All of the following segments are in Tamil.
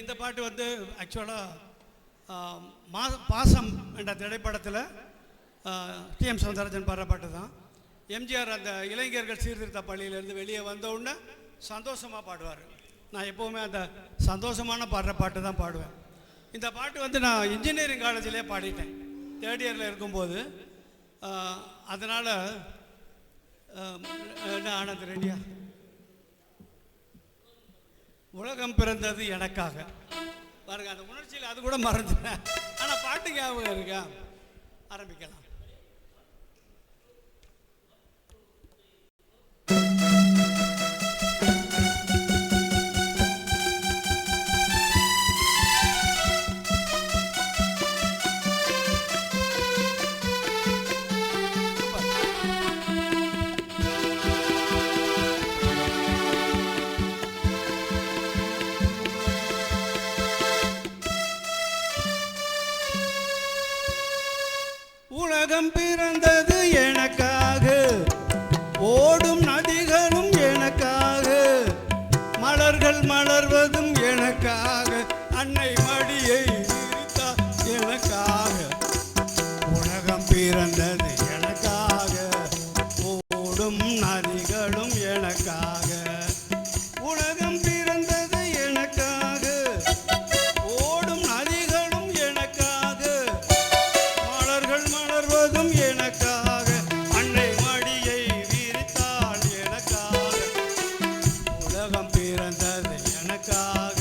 இந்த பாட்டு வந்து ஆக்சுவலாக பாசம் என்ற திரைப்படத்தில் டிஎம் சௌந்தரராஜன் பாடுற பாட்டு தான். எம்ஜிஆர் அந்த இளைஞர்கள் சீர்திருத்த பள்ளியிலேருந்து வெளியே வந்தவுடனே சந்தோஷமாக பாடுவார். நான் எப்போவுமே அந்த சந்தோஷமான பாடுற பாட்டு தான் பாடுவேன். இந்த பாட்டு வந்து நான் இன்ஜினியரிங் காலேஜிலே பாடிட்டேன், 3rd இயரில் இருக்கும்போது. அதனால் என்ன ஆனந்த் ரெடியா, உலகம் பிறந்தது எனக்காக பாருங்க. அந்த உணர்ச்சியில் அது கூட மறந்துட்டேன், ஆனால் பாட்டு ஞாபகம் இருக்கா. ஆரம்பிக்கலாம். உலகம் பிறந்தது எனக்காக, ஓடும் நதிகளும் எனக்காக, மலர்கள் மலர்வதும் எனக்காக, அன்னை மடியை விரித்தார் எனக்காக. உலகம் பிறந்தது எனக்காக, ஓடும் நதிகளும் எனக்காக. உலகம் பிறந்தது எனக்காக, ஓடும் நதிகளும் எனக்காக, மலர்கள் மலர்வதும் எனக்காக, அன்னை மடியை விரித்தாள் எனக்காக. உலகம் பிறந்தது எனக்காக,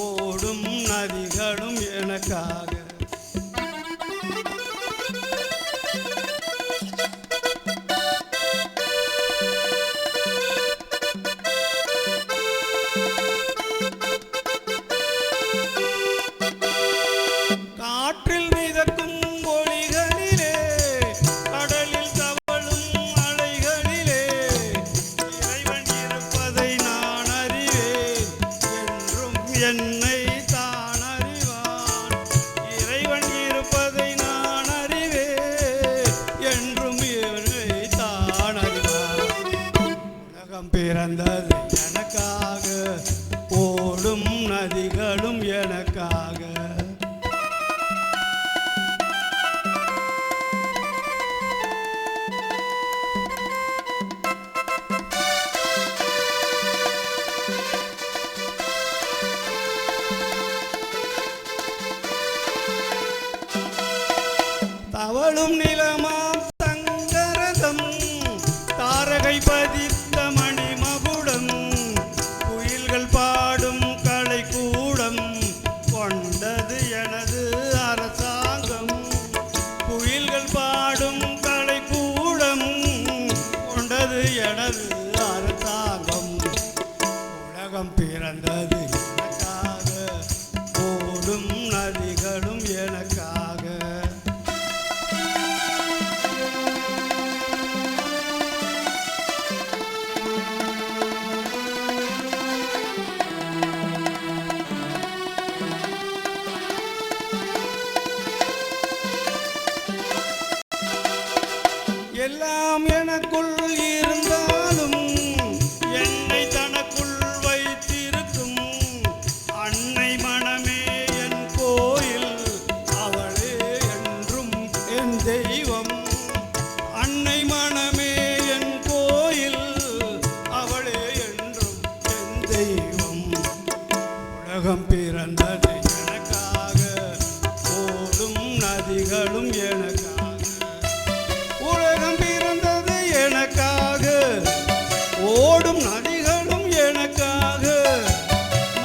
ஓடும் நதிகளும் எனக்காக. காற்றில் மிதக்கும் ஒளிகளிலே, கடலில் தவழும் அலைகளிலே, இறைவன் இருப்பதை நான் அறிவேன், என்றும் என்னை தான் அறிவான். இறைவன் இருப்பதை நான் அறிவேன், என்றும் என்னை தான் அறிவான். உலகம் பிறந்தது எனக்காக, ஓடும் நதிகளும் எனக்காக. தவளும் நிலமாம் தங்கரதம், தாரகை பதித்த மணிமகுடம், குயில்கள் பாடும் கலைக்கூடம், கொண்டது எனது அரசாங்கம். குயில்கள் பாடும் கலைக்கூடம், கொண்டது எனது அரசாங்கம். உலகம் பிறந்தது எனக்காக, ஓடும் நதிகளும் எனக்காக. எல்லாம் எனக்குள் இருந்தாலும் என்னை தனக்குள் வைத்திருக்கும் அன்னை மனமே என் கோயில், அவளே என்றும் என் தெய்வம். அன்னை மனமே என் கோயில், அவளே என்றும் என் தெய்வம். உலகம் பிறந்தது எனக்காக, ஓடும் நதிகளும் எனக்காக. உலகம் பிறந்தது எனக்காக, ஓடும் நதிகளும் எனக்காக,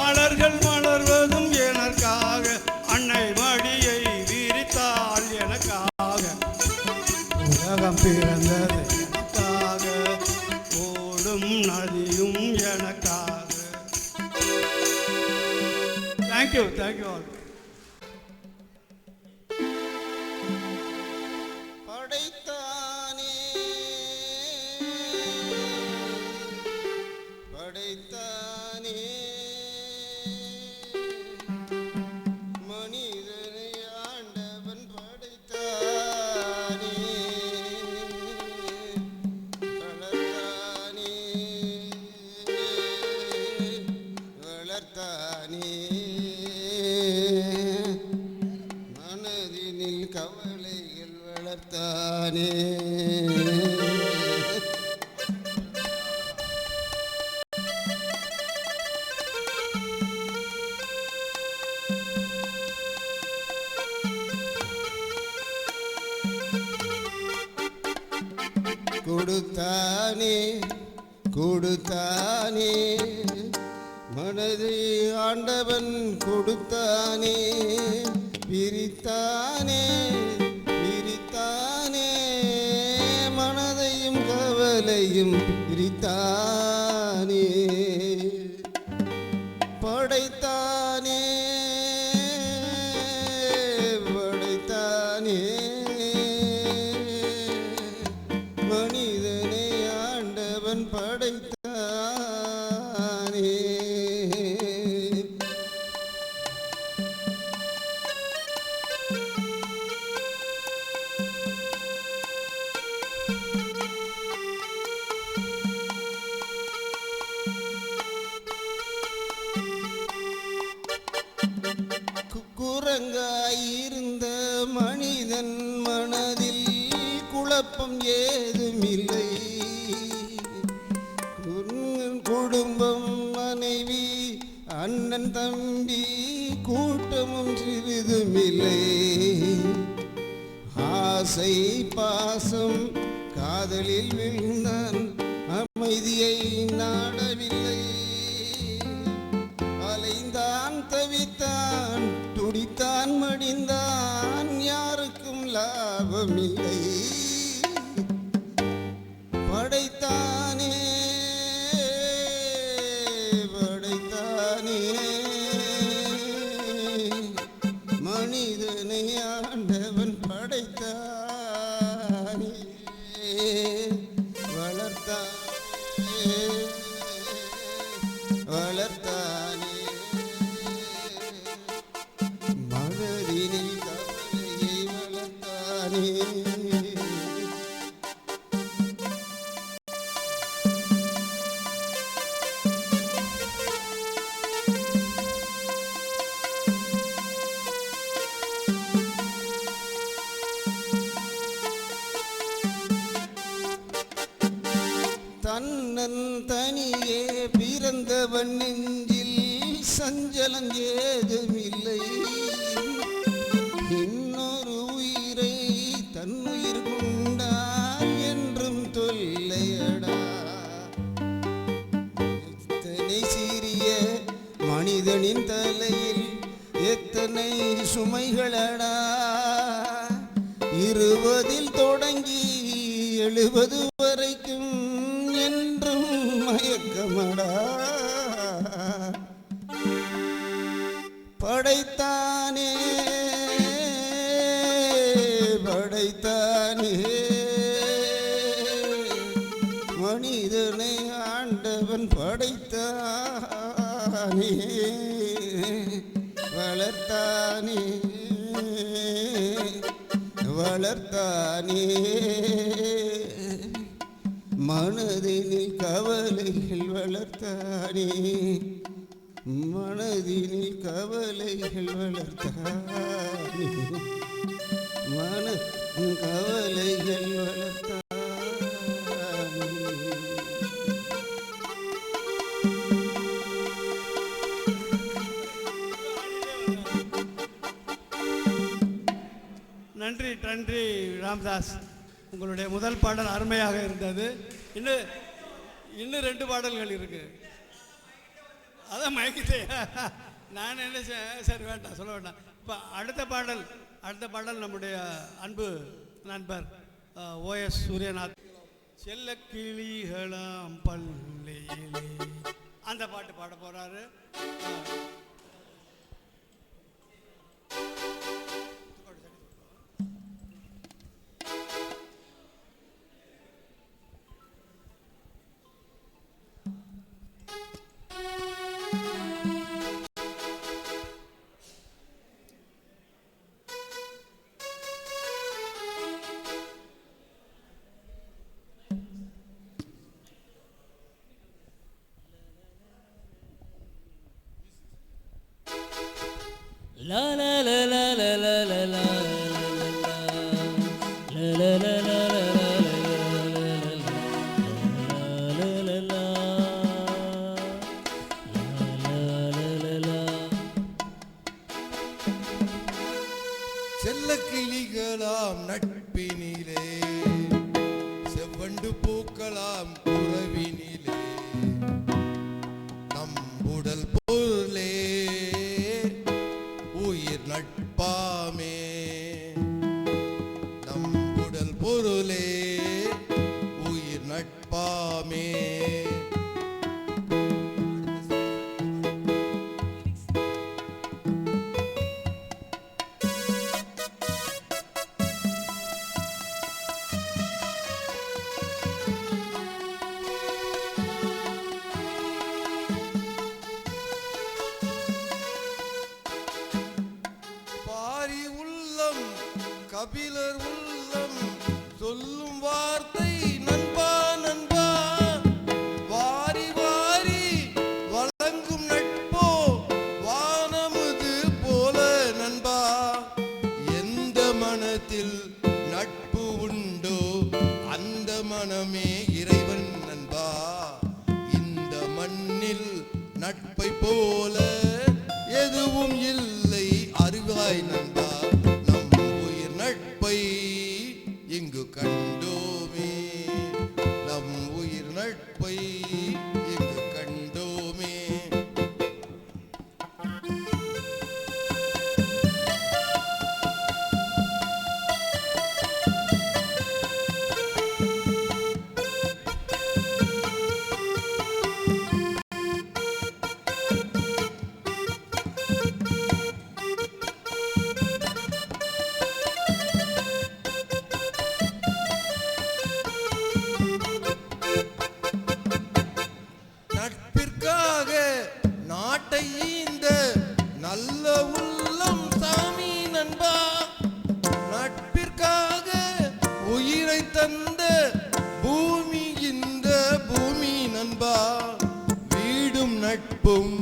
மலர்கள் மலர்வதும் எனக்காக, அன்னை மடியை விரித்தாள் எனக்காக. உலகம் பிறந்தது எனக்காக, ஓடும் நதியும் எனக்காக. Thank you thank you all. படைத்தானே படைத்தானே மனிதனை ஆண்டவன் படைத்தானே, வளர்த்தானே வளர்த்தானே கொடுத்தானே கொடுத்தானே மனதை ஆண்டவன் கொடுத்தானே பிரித்தானே பிரித்தானே மனதையும் கவலையும் பிரித்தானே படைத்தானே படைத்தானே மனிதனை ஆண்டவன் படைத்தானே குரங்காயிருந்த மனிதன் மனதில் குழப்பம் ஏதுமில்லை. குடும்பம் மனைவி அண்ணன் தம்பி கூட்டமும் சிறிதுமில்லை. ஆசை பாசம் காதலில் விழுந்தான் அமைதியை நாடவில்லை. அலைந்தான் தவித்தான் துடித்தான் மடிந்தான் யாருக்கும் லாபமில்லை. படைத்தானே படைத்தானே மனிதனை ஆண்டவன் படைத்தானே வளர்த்தானே வளர்த்தானே மனதினில் கவலையை வளர்த்தானே. தன்னன் தனியே பிறந்தவன் நெஞ்சில் சஞ்சலம் ஏதுமில்லை. இன்னொரு உயிரை தன்னுயிர் கொண்டால் என்றும் தொல்லையடா. எத்தனை சிறிய மனிதனின் தலையில் எத்தனை சுமைகளடா. 20 தொடங்கி 70 வரைக்கும் என்றும் மயக்கமடா. படைத்தானே படைத்தானே மனிதனை ஆண்டவன் படைத்தானே வளர்த்தானே வளர்த்தானே மனதினில் கவலைகள் வளர்த்தானே மனதினில் கவலைகள் வளர்த்தானே மன கவலைகள் வளர்த்தானே. நன்றி நன்றி ராம்தாஸ், உங்களுடைய முதல் பாடல் அருமையாக இருந்தது. இன்னும் 2 பாடல்கள் இருக்கு. அதான் மயக்கிட்டே நான் என்ன சரி வேண்டாம் சொல்ல வேண்டாம். இப்போ அடுத்த பாடல் நம்முடைய அன்பு நண்பர் ஓஎஸ் சூரியநாத், செல்ல கிளிகளாம் பள்ளியிலே, அந்த பாட்டு பாட போறாரு. La la la la la la la la la la la செல்ல கிளிகளாம் நட்பினிலே செவ்வண்டு பூ வாழலாம் உறவினிலே நம் உடல் பொருளே உயிர் நட்பாமே நம் உடல் பொருளே உயிர் நட்பாமே. பாரி உள்ளம் கபிலர் உள்ளம் சொல்லும் வார்த்தை நண்பா நண்பா வாரி வாரி வழங்கும் நட்போ வானமுது போல நண்பா. எந்த மனத்தில் நட்பு உண்டோ அந்த மனமே இறைவன் நண்பா. இந்த மண்ணில் நட்பை போல எதுவும் இல்லை அறிவாய் நண்பா. நம் உயிர் நட்பை இங்கு கண்டோமே நம் உயிர் நட்பை இங்கு கண்டோமே. நட்பிற்காக நாட்டை ஈந்த நல்ல உள்ளம் சாமி நண்பா. நட்பிற்காக உயிரை தந்த பூமி இந்த பூமி நண்பா. வீடும் நட்பும்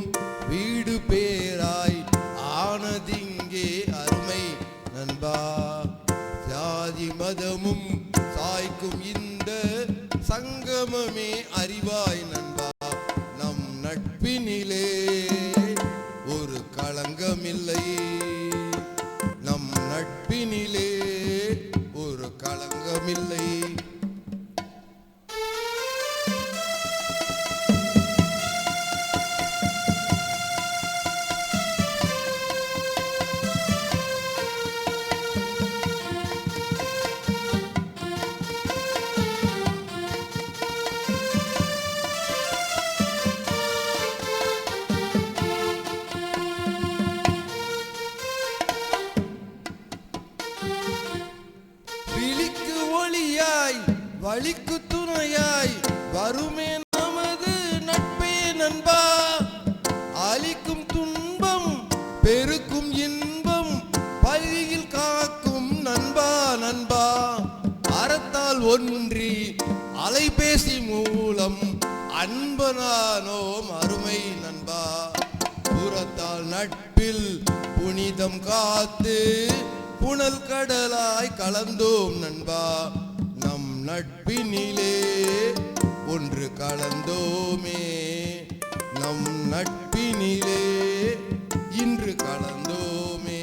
வீடு பேராய் ஆனதிங்கே அருமை நண்பா. ஜாதி மதமும் சாய்க்கும் இந்த சங்கமமே அறிவாய் நண்பா. நம் நட்பினிலே ஒரு களங்கமில்லை நம் நட்பினிலே ஒரு களங்கமில்லை. விழிக்கு ஒளியாய் வழிக்கு துணையாய் வருமே நமது நட்பே நண்பா. அளிக்கும் துன்பம் பெருக்கும் இன்பம் பழியில் காக்கும் நண்பா நண்பா. அறத்தால் ஒன்றி அலைபேசி மூலம் அன்பனானோம் அருமை நண்பா. புறத்தால் நட்பில் புனிதம் காத்து புனல் கடலாய் கலந்தோம் நண்பா. நம் நட்பினிலே ஒன்று கலந்தோமே நம் நட்பினிலே இன்று கலந்தோமே.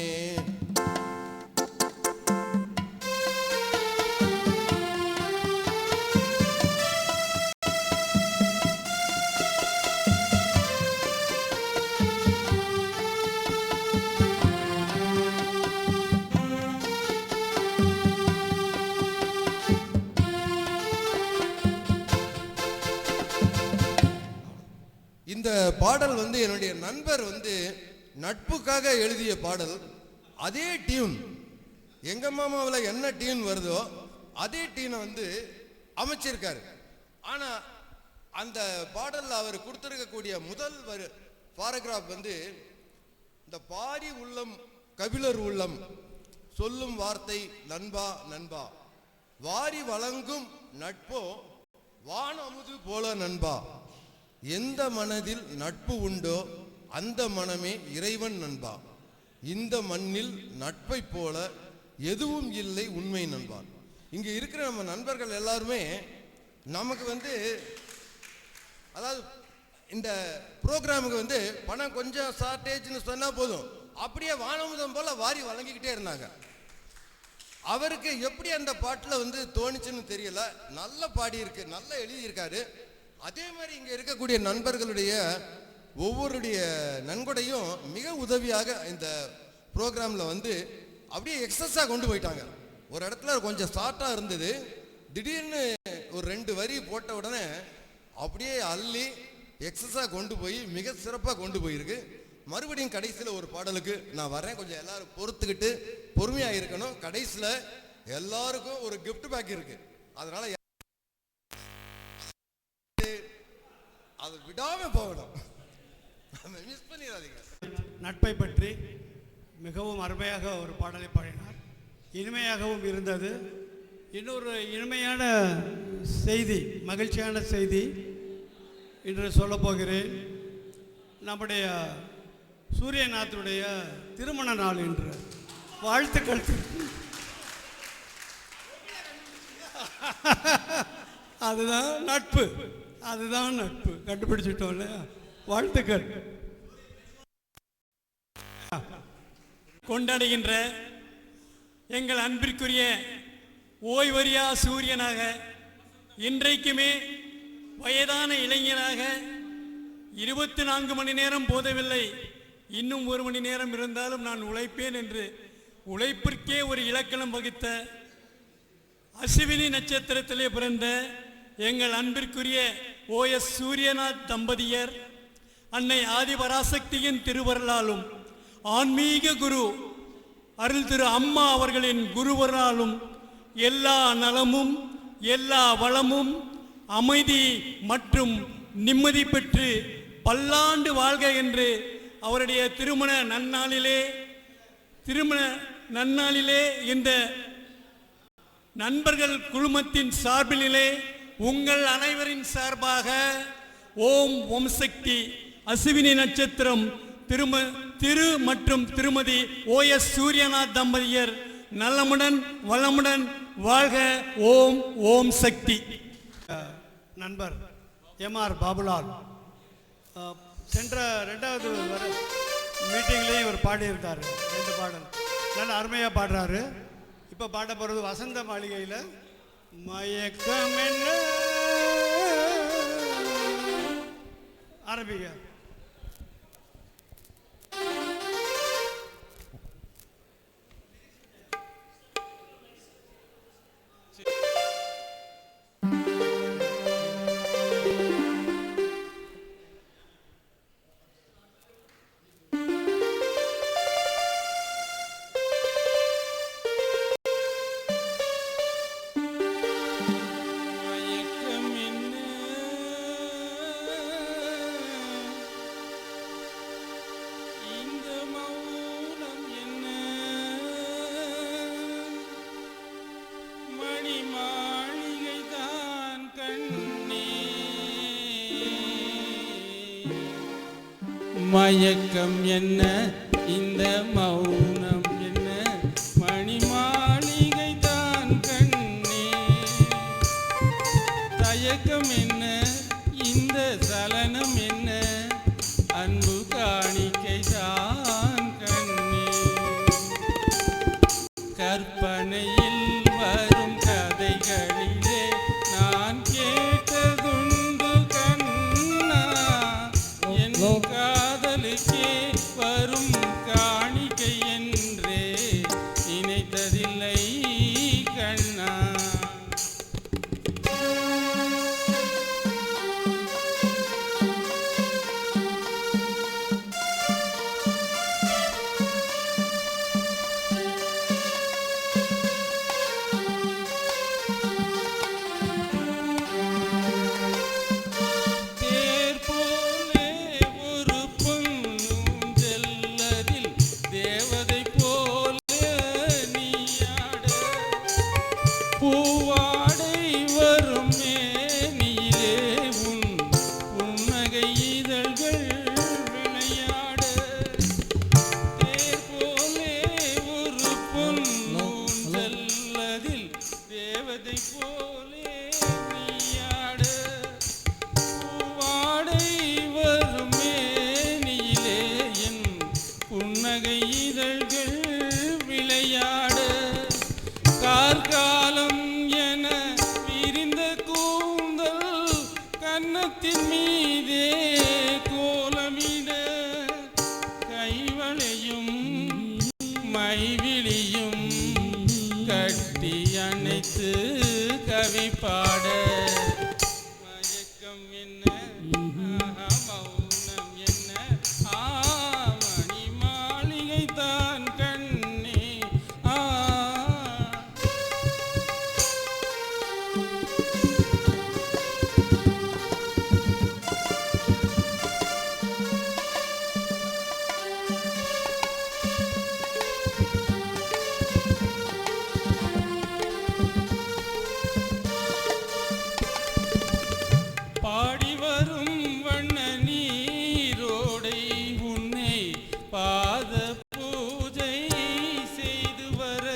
இந்த பாடல் வந்து என்னுடைய நண்பர் வந்து நட்புக்காக எழுதிய பாடல். அதே டியூன் எங்க மாமாவில் என்ன டியூன் வருதோ அதே டியூனை வந்து அமைச்சிருக்காரு. ஆனா அந்த பாடல்ல அவர் கொடுத்திருக்கக்கூடிய முதல் பாராகிராஃப் வந்து இந்த பாரி உள்ளம் கபிலர் உள்ளம் சொல்லும் வார்த்தை நண்பா நண்பா வாரி வழங்கும் நட்போ வான் அமுது போல நண்பா. எந்த மனதில் நட்பு உண்டோ அந்த மனமே இறைவன் நண்பா. இந்த மண்ணில் நட்பை போல எதுவும் இல்லை உண்மை நண்பா. இங்க இருக்கிற நம்ம நண்பர்கள் எல்லாருமே நமக்கு வந்து அதாவது இந்த ப்ரோக்ராமுக்கு வந்து பணம் கொஞ்சம் ஷார்டேஜ்னு சொன்னா போதும் அப்படியே வானமுதம் போல வாரி வழங்கிக்கிட்டே இருந்தாங்க. அவருக்கு எப்படி அந்த பாட்டில் வந்து தோணுச்சுன்னு தெரியல. நல்ல பாடி இருக்கு, நல்லா எழுதியிருக்காரு. அதே மாதிரி இங்க இருக்கக்கூடிய நண்பர்களுடைய ஒவ்வொருடைய நன்கொடையும் மிக உதவியாக இந்த ப்ரோக்ராமில் வந்து அப்படியே எக்ஸஸாக கொண்டு போயிட்டாங்க. ஒரு இடத்துல கொஞ்சம் ஷார்ட்டாக இருந்தது, திடீர்னு ஒரு 2 வரி போட்ட உடனே அப்படியே அள்ளி எக்ஸஸாக கொண்டு போய் மிக சிறப்பாக கொண்டு போயிருக்கு. மறுபடியும் கடைசியில் ஒரு பாடலுக்கு நான் வரேன், கொஞ்சம் எல்லாரும் பொறுத்துக்கிட்டு பொறுமையாக இருக்கணும். கடைசியில் எல்லாருக்கும் ஒரு கிஃப்ட் பேக் இருக்கு, அதனால அது விடாம போகணும், மிஸ் பண்ணிடாதீங்க. நட்பை பற்றி மிகவும் அருமையாக ஒரு பாடலை பாடினார், இனிமையாகவும் இருந்தது. இன்னொரு இனிமையான செய்தி, மகிழ்ச்சியான செய்தி இன்று சொல்லப் போகிறேன். நம்முடைய சூரியநாத்துடைய திருமண நாள் இன்று. வாழ்த்துக்கள். அதுதான் நட்பு, அதுதான் நட்பு. கண்டுபிடிச்சிட்டோம் இல்லையா? வாழ்த்துக்கள். கொண்டாடுகின்ற எங்கள் அன்பிற்குரிய ஓய்வறியா சூரியனாக, இன்றைக்குமே வயதான இளைஞராக 24 மணி நேரம் போதவில்லை, இன்னும் 1 மணி நேரம் இருந்தாலும் நான் உழைப்பேன் என்று உழைப்பிற்கே ஒரு இலக்கணம் வகுத்த அஸ்வினி நட்சத்திரத்திலே பிறந்த எங்கள் அன்பிற்குரிய OS சூரியநாத் தம்பதியர் அன்னை ஆதிபராசக்தியின் திருவருளாலும் ஆன்மீக குரு அருள் திரு அம்மா அவர்களின் குருவருளாலும் எல்லா நலமும் எல்லா வளமும் அமைதி மற்றும் நிம்மதி பெற்று பல்லாண்டு வாழ்க என்று அவருடைய திருமண நன்னாளிலே இந்த நண்பர்கள் குழுமத்தின் சார்பிலே உங்கள் அனைவரின் சார்பாக ஓம் ஓம் சக்தி அஸ்வினி நட்சத்திரம் திரு மற்றும் திருமதி OS சூரியநாத் தம்பதியர் நலமுடன் வளமுடன் வாழ்க. ஓம் ஓம் சக்தி. நண்பர் MR பாபுலால் சென்ற 2வது மீட்டிங்லேயும் இவர் பாடியிருக்காரு 2 பாடல், நல்ல அருமையாக பாடுறாரு. இப்போ பாட போகிறது வசந்த மாளிகையில் மயக்கம் என்ன ஆரம்பிங்க. மயக்கம் என்ன இந்த மௌனம் என்ன, மணி மாளிகை தான் கண்ணே. தயக்கம் என்ன இந்த சலனம் என்ன, அன்பு காணிக்கை தான் கண்ணே. கற்பனையில் வரும் கதைகளிலே நான் கேட்டதுண்டு கண்ணா, என் காதலுக்கே வரும் காணிக்கை என்றே நினைத்ததில்லை கண்ணா. கைவளையும் மைவிழியும் கட்டி அணைத்து கவி பாட மயக்கம் என்ன மௌனம் என்ன மணி மாளிகை தான் கண்ணே பாடி வரும் வண்ண நீரோடை உன்னை பாத பூஜை செய்து வர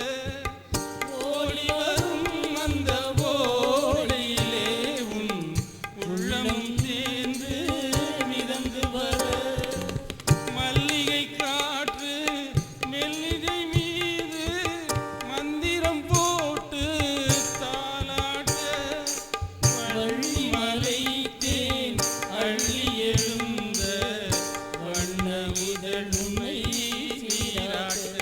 ஓடி வரும் அந்த ஓடையிலே உன் உள்ளம் சேர்ந்து மிதந்து வர மல்லிகை காற்று மெல்லிகை மீது மந்திரம் போட்டு தாலாட்ட வள்ளிமலை தேன் அள்ளி எழுந்த வண்ண முதல் உன்னை நீராட்ட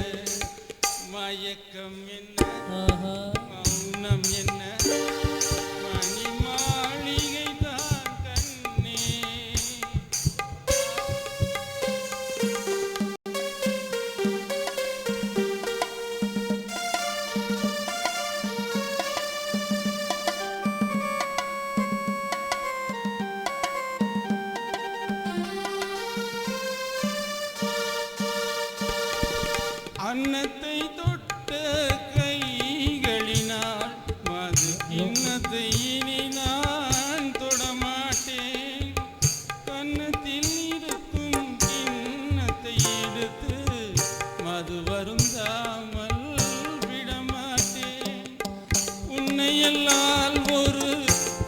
மயக்கம் என்ன மௌனம் என்ன மணி மாளிகை தான் கண்ணே அன்னத்தை தொட்ட கைகளினால் மது கிண்ணத்தை இனி நான் தொடமாட்டேன் கன்னத்தில் இருக்கும் கிண்ணத்தை எடுத்து மது வருந்தாமல் விடமாட்டேன் உன்னையல்லால் ஒரு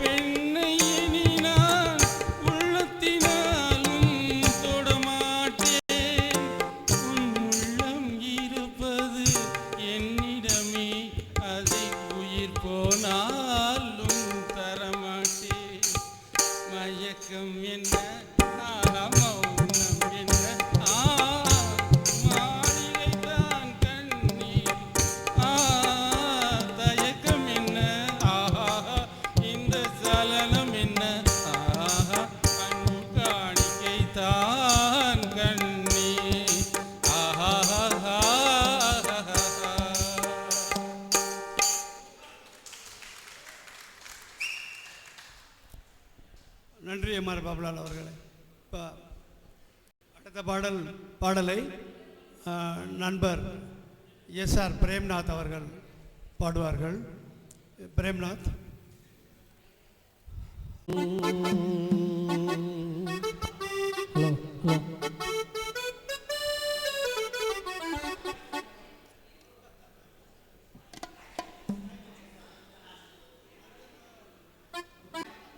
பெண்ணை இனி நான் உள்ளத்தினாலும் தொடமாட்டேன் உன் உள்ளம் இருப்பது என்னிடமே அதை உயிர் போனாலும் தரமாட்டேன் மயக்கம் என்ன மௌனம் என்ன மாளிகை தான் கண்ணே தயக்கம் என்ன இந்த சலனம் என்ன அன்பு காணிக்கை தான் கண்ணே நன்றி எம்ஆர் பாபுலால் அவர்களே. இப்போ அடுத்த பாடலை நண்பர் எஸ்ஆர் பிரேம்நாத் அவர்கள் பாடுவார்கள். பிரேம்நாத். ஹலோ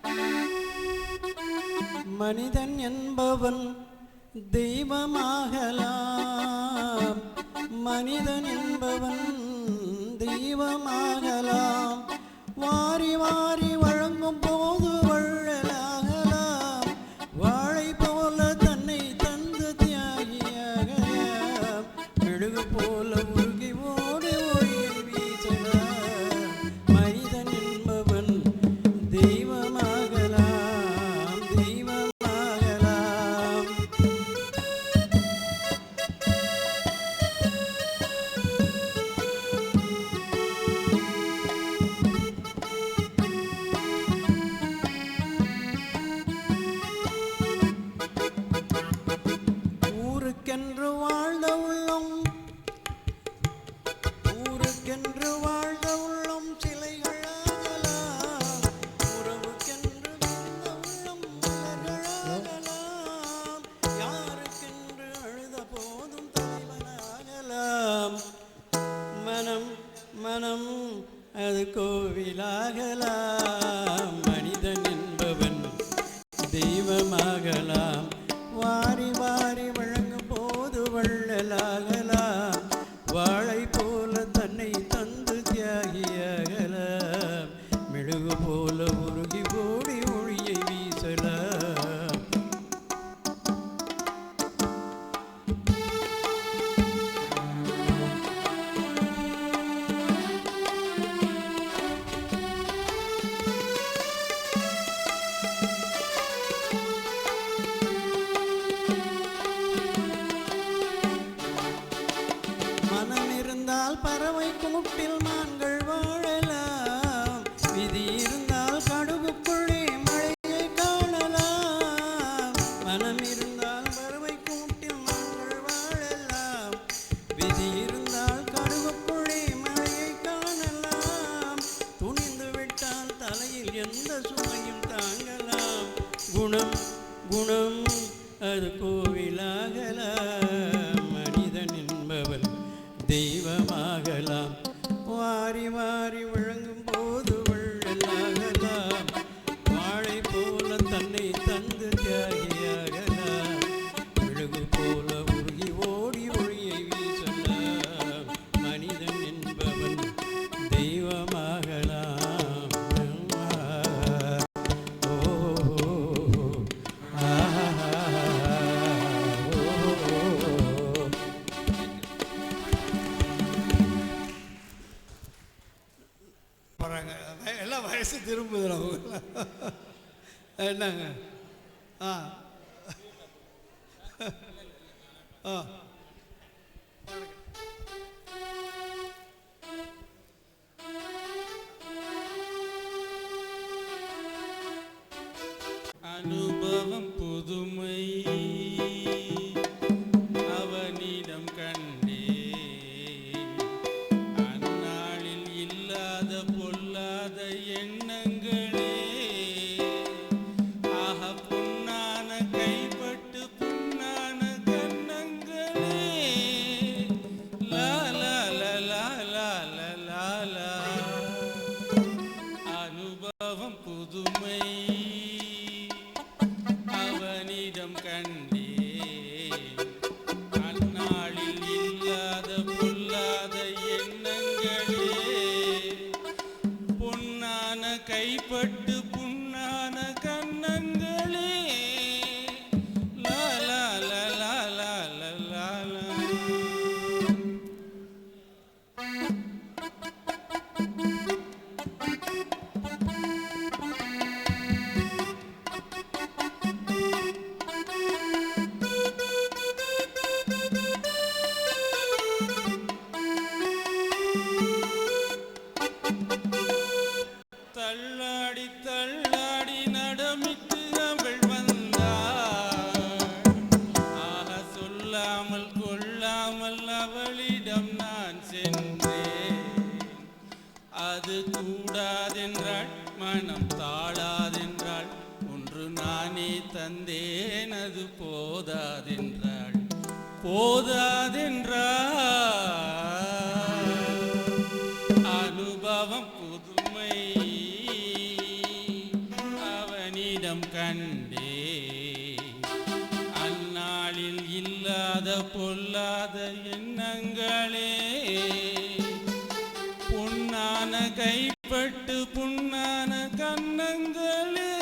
ஹலோ மனிதன் என்பவன் தெய்வமாகலாம், மனிதன் என்பவன் தெய்வமாகலாம், வாரி வாரி வழங்கும் போது வள்ளலாகலாம், வாழை போல தன்னை தந்து தியாகியாகலாம், மெழுகு போல உருகி ஓடி ஒளியை வீசலாம், மனிதன் என்பவன் தெய்வமாகலாம். ஊருக்கென்று வாழ்ந்த உள்ளம், ஊருக்கென்று வாழ்ந்த உள்ளம் சிலைகளாகலாம், உறவுக்கென்று வாழ்ந்த உள்ளம் மலர்களாகலாம், யாருக்கென்று அழுத போதும் தலைவனாகலாம், மனம் மனம் அது கோவிலாகலாம், மனிதன் என்பவன் தெய்வமாகலாம், வாரி வாரி வழங்கும் போது வள்ளலாகலாம், வாழை போல தன்னை தந்து தியாகியாகலாம், மெழுகு போல உருகி ஓடி ஒளியை வீசலாம். இருந்தால் பறவை கூட்டில் மான்கள் வாழலாம், விதி இருந்தால் கடுகுக்குள்ளே மழையை காணலாம். மனம் இருந்தால் பறவை கூட்டில் மான்கள் வாழலாம், விதி இருந்தால் கடுகுக்குள்ளே மழையை காணலாம். துணிந்து விட்டால் தலையில் எந்த சுமையும் தாங்கலாம். குணம் குணம் அது கோவிலாகலாம், மனிதன் என்பவன் தெய்வமாகலாம். வாரி வாரி விளங்கும் போது வள்ளலாகலாம், வாழை போல தன்னை தந்து தியாகியாகலாம். மெழுகு போல உருகி ஓடி ஒளியை வீசலாம், மனிதன் என்பவன் தெய்வமாகலாம். போகிறாங்க எல்லாம் வயசு திரும்புதுல அவங்க என்னங்க ஆ ஆ அனுபவம் புதுமை அவனிடம் கண்டே, அந்நாளில் இல்லாத பொல்லாத எண்ணங்களே. ஆக பொன்னான கைப்பட்டு புண்ணான கண்ணங்களே. லா லா லா லா லா லா லா லா. அனுபவம் புதுமை அவனிடம் கண்டே, அந்நாளில் இல்லாத பொல்லாத எண்ணங்களே. பொன்னான கைப்பட்டு புண்ணான கண்ணங்களே. லா லா லா லா லா லா லா லா. தள்ளாடி தள்ளாடி நடமிட்டு அவள் வந்தாள். ஆக சொல்லாமல் கொள்ளாமல் அவளிடம் நான் சென்றேன். அது கூடாதென்றாள், மனம் தாழாதென்றாள். ஒன்று நானே தந்தேன், அது போதாதென்றாள். அனுபவம் புதுமை அவனிடம் கண்டே, அந்நாளில் இல்லாத பொல்லாத எண்ணங்களே. பொன்னான கைப்பட்டு புண்ணான கண்ணங்களே.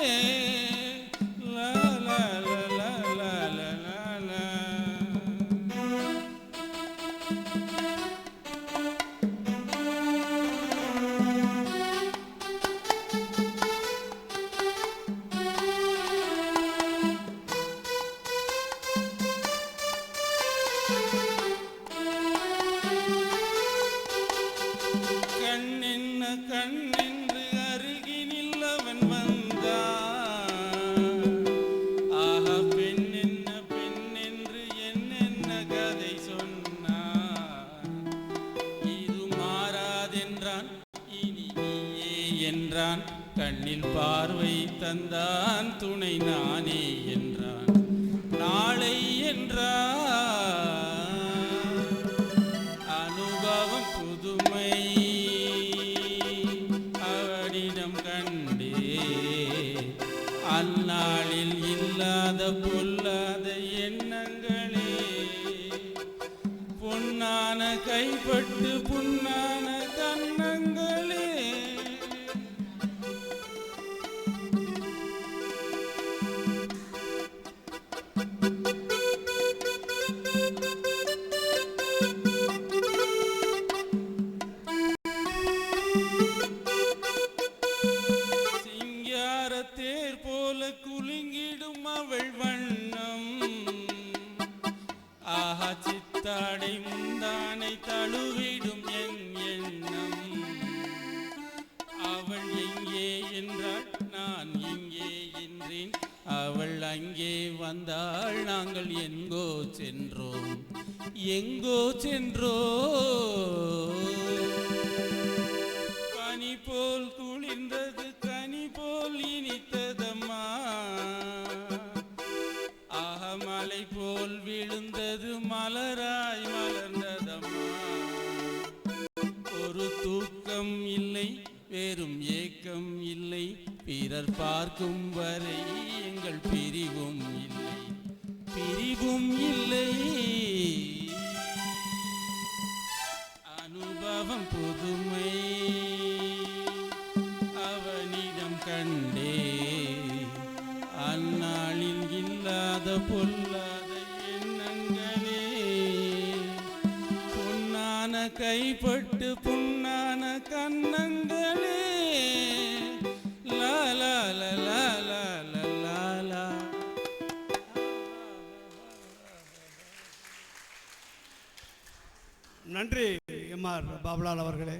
லா லா லா லா லா லா லா லா. கண்ணென்ன கண்ணென்று அருகினில் அவன் வந்தான். ஆக பெண்ணென்ன பெண்ணென்று என்னென்ன கதை சொன்னான். இது மாறாதென்றான், இனி நீயே என்றான். கண்ணில் பார்வை தந்தான், துணை நானே என்றான். நாளை என்றான். அனுபவம் புதுமை அவனிடம் கண்டே, அந்நாளில் இல்லாத பொல்லாத எண்ணங்களே. பொன்னான கைப்பட்டு புண்ணான கண்ணங்களே. சிங்கார தேர் போல குலுங்கிடும் அவள் வண்ணம். ஆஹா சித்தாட ஆடை முந்தானை தழுவிடும் என் எண்ணம். அவள் எங்கே என்றாள், நான் இங்கே என்றேன். அவள் அங்கே வந்தாள், நாங்கள் எங்கோ சென்றோம், எங்கோ சென்றோம். பனி போல் குளிர்ந்தது, கனி போல் இனித்ததம்மா. மலை போல் விழுந்தது, மலராய் மலர்ந்ததம்மா. ஒரு தூக்கம் இல்லை, வெறும் ஏக்கம் இல்லை. பிறர் பார்க்கும் வரை எங்கள் பிரிவும் இல்லை, பிரிவும் இல்லை. அனுபவம் புதுமை அவனிடம் கண்டே. அந்நாளில் இல்லாத பொல்லாத எண்ணங்களே. பொன்னான கைப்பட்டு புண்ணான கண்ணங்களே. லா லா லா லா லா லா லா. நன்றி எம்ஆர் பாபுலால் அவர்களே.